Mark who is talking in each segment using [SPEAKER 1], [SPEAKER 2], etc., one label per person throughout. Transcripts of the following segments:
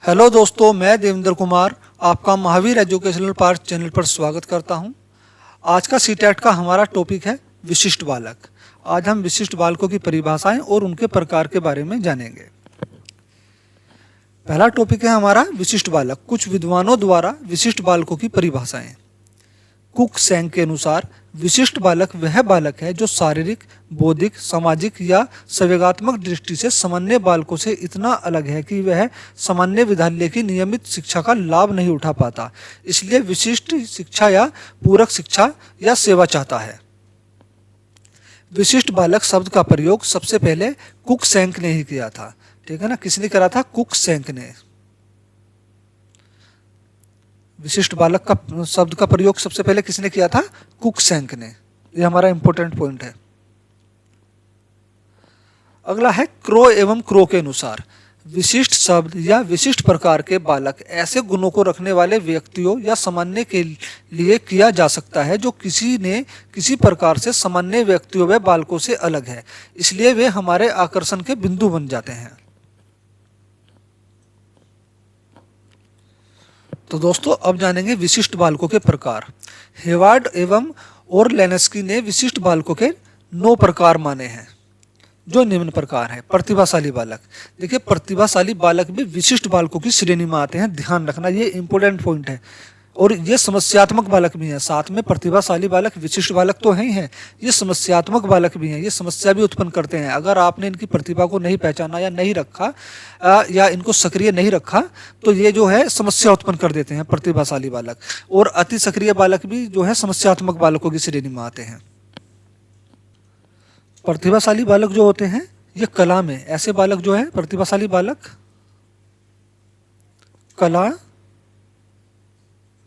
[SPEAKER 1] Hello दोस्तों, मैं देवेंद्र कुमार आपका महावीर एजुकेशनल पार्क चैनल पर स्वागत करता हूं। आज का सीटेट का हमारा टॉपिक है विशिष्ट बालक। आज हम विशिष्ट बालकों की परिभाषाएं और उनके प्रकार के बारे में जानेंगे। पहला टॉपिक है हमारा विशिष्ट बालक। कुछ विद्वानों द्वारा विशिष्ट बालकों की परिभाषाएं। कुक सेंग के अनुसार विशिष्ट बालक वह बालक है जो शारीरिक, बौद्धिक, सामाजिक या संवेगात्मक दृष्टि से सामान्य बालकों से इतना अलग है कि वह सामान्य विद्यालय की नियमित शिक्षा का लाभ नहीं उठा पाता, इसलिए विशिष्ट शिक्षा या पूरक शिक्षा या सेवा चाहता है। विशिष्ट बालक शब्द का प्रयोग सबसे पहले कुक सेंग ने ही किया था। ठीक है ना, किसने करा था? कुक सेंग ने। विशिष्ट बालक का शब्द का प्रयोग सबसे पहले किसने किया था? कुक सेंग ने। ये हमारा इंपॉर्टेंट पॉइंट है। अगला है क्रो एवं क्रो के अनुसार विशिष्ट शब्द या विशिष्ट प्रकार के बालक ऐसे गुणों को रखने वाले व्यक्तियों या सामान्य के लिए किया जा सकता है जो किसी प्रकार से सामान्य व्यक्तियों व बालकों से अलग है, इसलिए वे हमारे आकर्षण के बिंदु बन जाते हैं। तो दोस्तों अब जानेंगे विशिष्ट बालकों के प्रकार। हेवार्ड एवं ओरलेनस्की ने विशिष्ट बालकों के 9 प्रकार माने हैं, जो निम्न प्रकार है। प्रतिभाशाली बालक। देखिए, प्रतिभाशाली बालक भी विशिष्ट बालकों की श्रेणी में आते हैं, ध्यान रखना, ये इंपॉर्टेंट पॉइंट है। और ये समस्यात्मक बालक भी हैं। साथ में प्रतिभाशाली बालक विशिष्ट बालक तो हैं ही हैं, ये समस्यात्मक बालक भी हैं। ये समस्या भी उत्पन्न करते हैं। अगर आपने इनकी प्रतिभा को नहीं पहचाना या नहीं रखा या इनको सक्रिय नहीं रखा तो ये जो है समस्या उत्पन्न कर देते हैं प्रतिभाशाली बालक। और अति सक्रिय बालक भी जो है समस्यात्मक बालकों की श्रेणी में आते हैं। प्रतिभाशाली बालक जो होते हैं ये कला में, ऐसे बालक जो है प्रतिभाशाली बालक कला,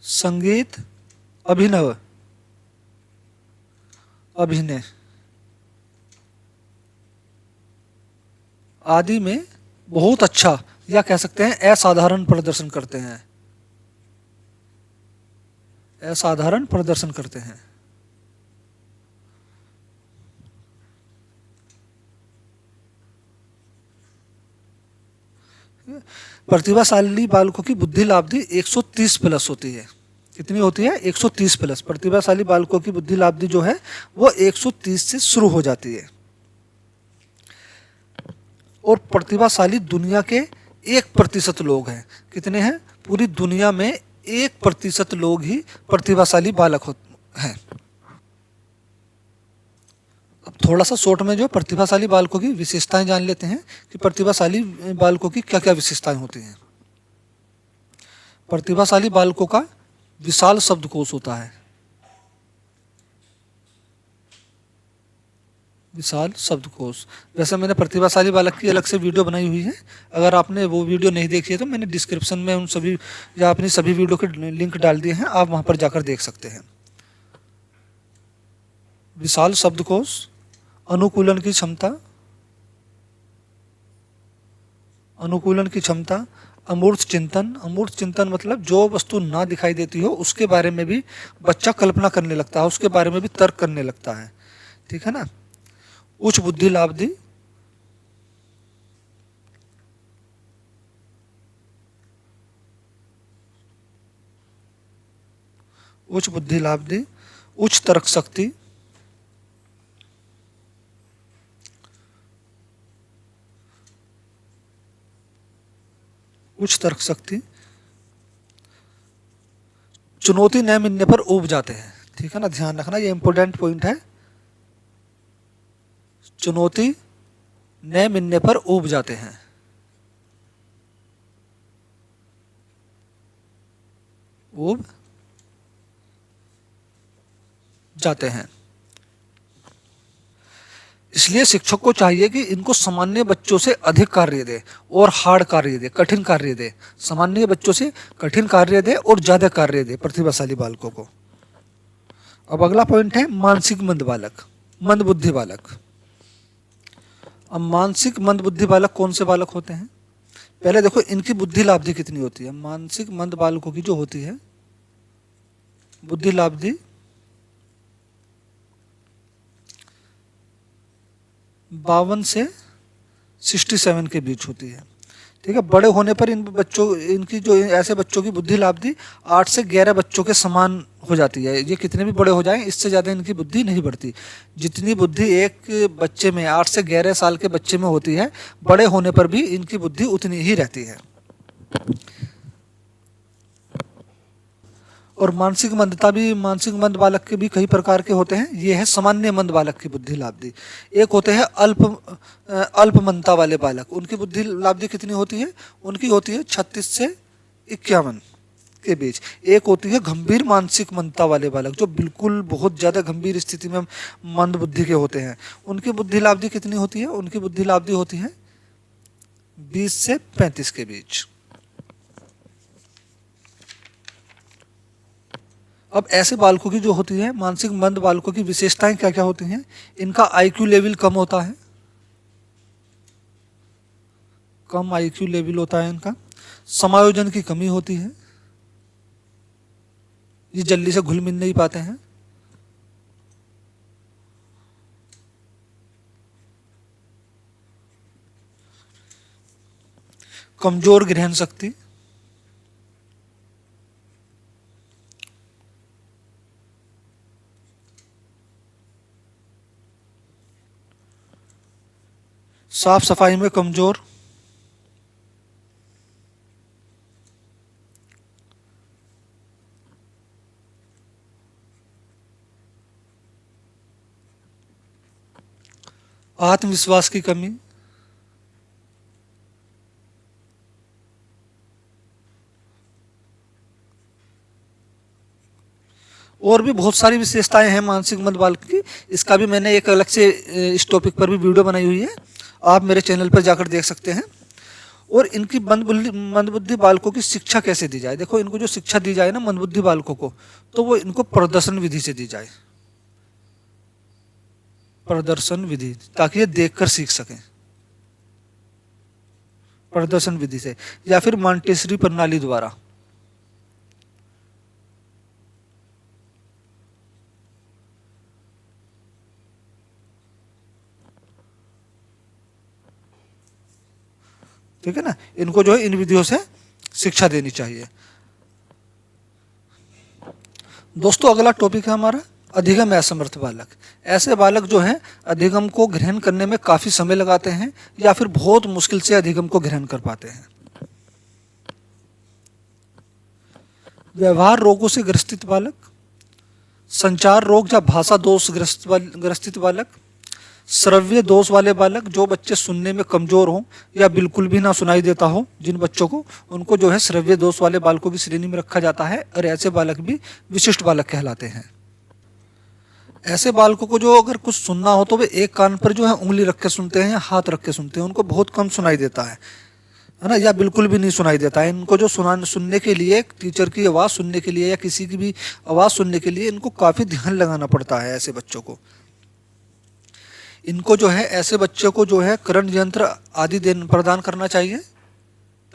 [SPEAKER 1] संगीत, अभिनय आदि में बहुत अच्छा या कह सकते हैं असाधारण प्रदर्शन करते हैं। असाधारण प्रदर्शन करते हैं। प्रतिभाशाली बालकों की बुद्धि लाब्धि 130 प्लस होती है। कितनी होती है? 130 प्लस। प्रतिभाशाली बालकों की बुद्धि लाब्धि जो है वो 130 से शुरू हो जाती है। और प्रतिभाशाली दुनिया के 1% लोग हैं। कितने हैं? पूरी दुनिया में 1% लोग ही प्रतिभाशाली बालक हैं। अब थोड़ा सा शॉर्ट में जो प्रतिभाशाली बालकों की विशेषताएं जान लेते हैं कि प्रतिभाशाली बालकों की क्या क्या विशेषताएं होती हैं। प्रतिभाशाली बालकों का विशाल शब्दकोश होता है। विशाल शब्दकोश। वैसे मैंने प्रतिभाशाली बालक की अलग से वीडियो बनाई हुई है, अगर आपने वो वीडियो नहीं देखी है तो मैंने डिस्क्रिप्शन में उन सभी या अपनी सभी वीडियो के लिंक डाल दिए हैं, आप वहां पर जाकर देख सकते हैं। विशाल शब्दकोश, अनुकूलन की क्षमता, अमूर्त चिंतन मतलब जो वस्तु ना दिखाई देती हो उसके बारे में भी बच्चा कल्पना करने लगता है, उसके बारे में भी तर्क करने लगता है। ठीक है ना। उच्च बुद्धि लाब्धि, उच्च तर्क शक्ति, चुनौती न मिलने पर ऊब जाते हैं। ठीक है ना, ध्यान रखना, ये इंपॉर्टेंट पॉइंट है। चुनौती न मिलने पर ऊब जाते हैं। ऊब जाते हैं। इसलिए शिक्षक को चाहिए कि इनको सामान्य बच्चों से अधिक कार्य दे और हार्ड कार्य दे, कठिन कार्य दे। सामान्य बच्चों से कठिन कार्य दे और ज्यादा कार्य दे प्रतिभाशाली बालकों को। अब अगला पॉइंट है मानसिक मंद बालक, मंद बुद्धि बालक। अब मानसिक मंद बुद्धि बालक कौन से बालक होते हैं? पहले देखो इनकी बुद्धि लाब्धि कितनी होती है। मानसिक मंद बालकों की जो होती है बुद्धि लाब्धि 52 से 67 के बीच होती है। ठीक है। बड़े होने पर इनकी जो ऐसे बच्चों की बुद्धि लाब्धि 8 से 11 बच्चों के समान हो जाती है। ये कितने भी बड़े हो जाएं, इससे ज़्यादा इनकी बुद्धि नहीं बढ़ती। जितनी बुद्धि एक बच्चे में 8 से 11 साल के बच्चे में होती है, बड़े होने पर भी इनकी बुद्धि उतनी ही रहती है। और मानसिक मंद बालक के भी कई प्रकार के होते हैं। ये है सामान्य मंद बालक की बुद्धि लाब्धि। एक होते हैं अल्प मंदता वाले बालक। उनकी बुद्धि लाब्धि कितनी होती है? उनकी होती है 36 से 51 के बीच। एक होती है गंभीर मानसिक मंदता वाले बालक, जो बिल्कुल बहुत ज्यादा गंभीर स्थिति में मंद बुद्धि के होते हैं। उनकी बुद्धि लाब्धि कितनी होती है? उनकी बुद्धि लाब्धि होती है 20 से 35 के बीच। अब ऐसे बालकों की जो होती है, मानसिक मंद बालकों की विशेषताएं क्या क्या होती हैं? इनका आईक्यू लेवल कम होता है, कम आईक्यू लेवल होता है इनका। समायोजन की कमी होती है, ये जल्दी से घुल मिल नहीं पाते हैं। कमजोर ग्रहण शक्ति, साफ सफाई में कमजोर, आत्मविश्वास की कमी, और भी बहुत सारी विशेषताएं हैं मानसिक मंद बालक की। इसका भी मैंने एक अलग से इस टॉपिक पर भी वीडियो बनाई हुई है, आप मेरे चैनल पर जाकर देख सकते हैं। और इनकी मंदबुद्धि बालकों की शिक्षा कैसे दी जाए? देखो, इनको जो शिक्षा दी जाए ना मंदबुद्धि बालकों को, तो वो इनको प्रदर्शन विधि से दी जाए। प्रदर्शन विधि, ताकि ये देखकर सीख सकें। प्रदर्शन विधि से, या फिर मॉन्टेसरी प्रणाली द्वारा। ठीक है ना, इनको जो है इन विधियों से शिक्षा देनी चाहिए। दोस्तों, अगला टॉपिक है हमारा अधिगम असमर्थ बालक। ऐसे बालक जो हैं अधिगम को ग्रहण करने में काफी समय लगाते हैं, या फिर बहुत मुश्किल से अधिगम को ग्रहण कर पाते हैं। व्यवहार रोगों से ग्रसित बालक, संचार रोग या भाषा दोष ग्रसित बालक, श्रव्य दोष वाले बालक, जो बच्चे सुनने में कमजोर हों या बिल्कुल भी ना सुनाई देता हो जिन बच्चों को, उनको जो है श्रव्य दोष वाले बालकों की श्रेणी में रखा जाता है। और ऐसे बालक भी विशिष्ट बालक कहलाते हैं। ऐसे बालकों को जो अगर कुछ सुनना हो तो वे एक कान पर जो है उंगली रख के सुनते हैं या हाथ रख के सुनते हैं। उनको बहुत कम सुनाई देता है ना, या बिल्कुल भी नहीं सुनाई देता है। इनको जो सुनने के लिए, टीचर की आवाज़ सुनने के लिए या किसी की भी आवाज़ सुनने के लिए इनको काफ़ी ध्यान लगाना पड़ता है ऐसे बच्चों को। इनको जो है, ऐसे बच्चों को जो है करंट यंत्र आदि प्रदान करना चाहिए,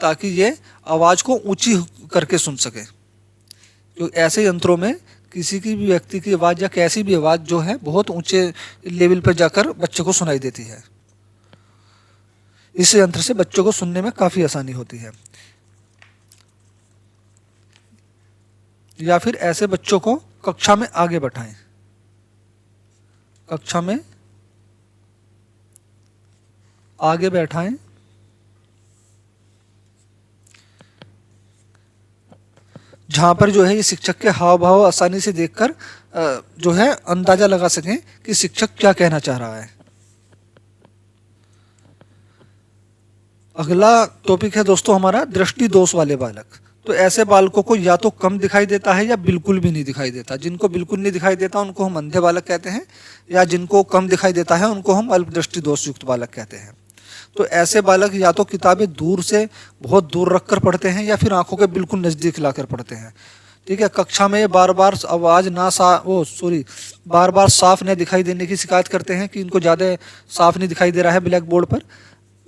[SPEAKER 1] ताकि ये आवाज़ को ऊंची करके सुन सके। क्योंकि ऐसे यंत्रों में किसी की भी व्यक्ति की आवाज़ या कैसी भी आवाज़ जो है बहुत ऊंचे लेवल पर जाकर बच्चे को सुनाई देती है। इस यंत्र से बच्चों को सुनने में काफ़ी आसानी होती है। या फिर ऐसे बच्चों को कक्षा में आगे बैठाएं, कक्षा में आगे बैठाएं, जहां पर जो है ये शिक्षक के हाव भाव आसानी से देखकर जो है अंदाजा लगा सकें कि शिक्षक क्या कहना चाह रहा है। अगला टॉपिक है दोस्तों हमारा दृष्टि दोष वाले बालक। तो ऐसे बालकों को या तो कम दिखाई देता है या बिल्कुल भी नहीं दिखाई देता। जिनको बिल्कुल नहीं दिखाई देता उनको हम अंधे बालक कहते हैं, या जिनको कम दिखाई देता है उनको हम अल्पदृष्टि दोष युक्त बालक कहते हैं। तो ऐसे बालक या तो किताबें दूर से बहुत दूर रखकर पढ़ते हैं, या फिर आंखों के बिल्कुल नज़दीक लाकर पढ़ते हैं। ठीक है, कक्षा में बार बार आवाज़ बार बार साफ न दिखाई देने की शिकायत करते हैं कि इनको ज़्यादा साफ नहीं दिखाई दे रहा है ब्लैक बोर्ड पर।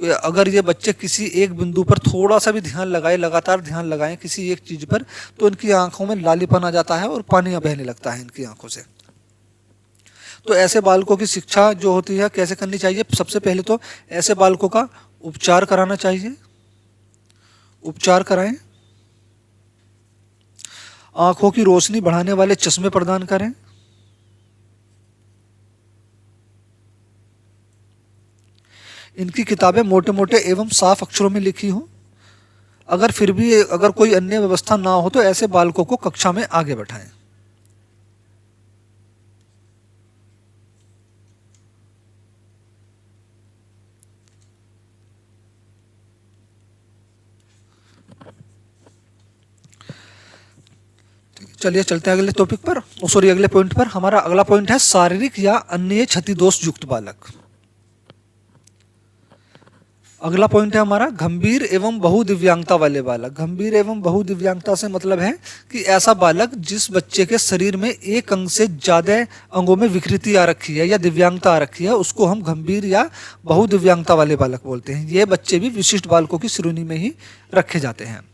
[SPEAKER 1] अगर ये बच्चे किसी एक बिंदु पर थोड़ा सा भी ध्यान लगाए, लगातार ध्यान लगाएं किसी एक चीज़ पर, तो इनकी आंखों में लालीपन आ जाता है और पानी बहने लगता है इनकी आंखों से। तो ऐसे बालकों की शिक्षा जो होती है कैसे करनी चाहिए? सबसे पहले तो ऐसे बालकों का उपचार कराना चाहिए। उपचार कराएं, आंखों की रोशनी बढ़ाने वाले चश्मे प्रदान करें, इनकी किताबें मोटे मोटे एवं साफ अक्षरों में लिखी हों। अगर फिर भी अगर कोई अन्य व्यवस्था ना हो तो ऐसे बालकों को कक्षा में आगे बैठाएं। चलिए चलते हैं अगले टॉपिक पर, सॉरी अगले पॉइंट पर। हमारा अगला पॉइंट है शारीरिक या अन्य क्षति दोष युक्त बालक। अगला पॉइंट है हमारा गंभीर एवं बहुदिव्यांगता वाले बालक। गंभीर एवं बहुदिव्यांगता से मतलब है कि ऐसा बालक जिस बच्चे के शरीर में एक अंग से ज्यादा अंगों में विकृति आ रखी है या दिव्यांगता आ रखी है, उसको हम गंभीर या बहुदिव्यांगता वाले बालक बोलते हैं। ये बच्चे भी विशिष्ट बालकों की श्रेणी में ही रखे जाते हैं।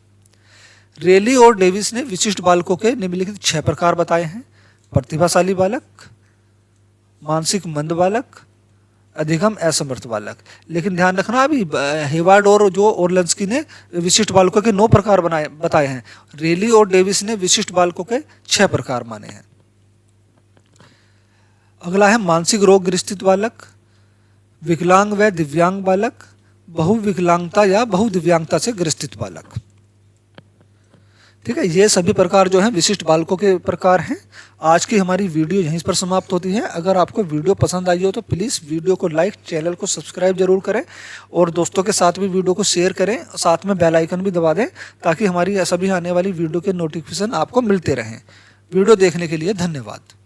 [SPEAKER 1] रेली और डेविस ने विशिष्ट बालकों के निम्नलिखित 6 प्रकार बताए हैं: प्रतिभाशाली बालक, मानसिक मंद बालक, अधिगम असमर्थ बालक। लेकिन ध्यान रखना, अभी हेवार्ड और जो ओरलेंस्की ने विशिष्ट बालकों के 9 प्रकार बताए हैं। रेली और डेविस ने विशिष्ट बालकों के 6 प्रकार माने हैं। अगला है मानसिक रोग ग्रसित बालक, विकलांग व दिव्यांग बालक, बहुविकलांगता या बहुदिव्यांगता से ग्रसित बालक। ठीक है, ये सभी प्रकार जो हैं विशिष्ट बालकों के प्रकार हैं। आज की हमारी वीडियो यहीं पर समाप्त होती है। अगर आपको वीडियो पसंद आई हो तो प्लीज़ वीडियो को लाइक, चैनल को सब्सक्राइब जरूर करें और दोस्तों के साथ भी वीडियो को शेयर करें। साथ में बेल आइकन भी दबा दें ताकि हमारी सभी आने वाली वीडियो के नोटिफिकेशन आपको मिलते रहें। वीडियो देखने के लिए धन्यवाद।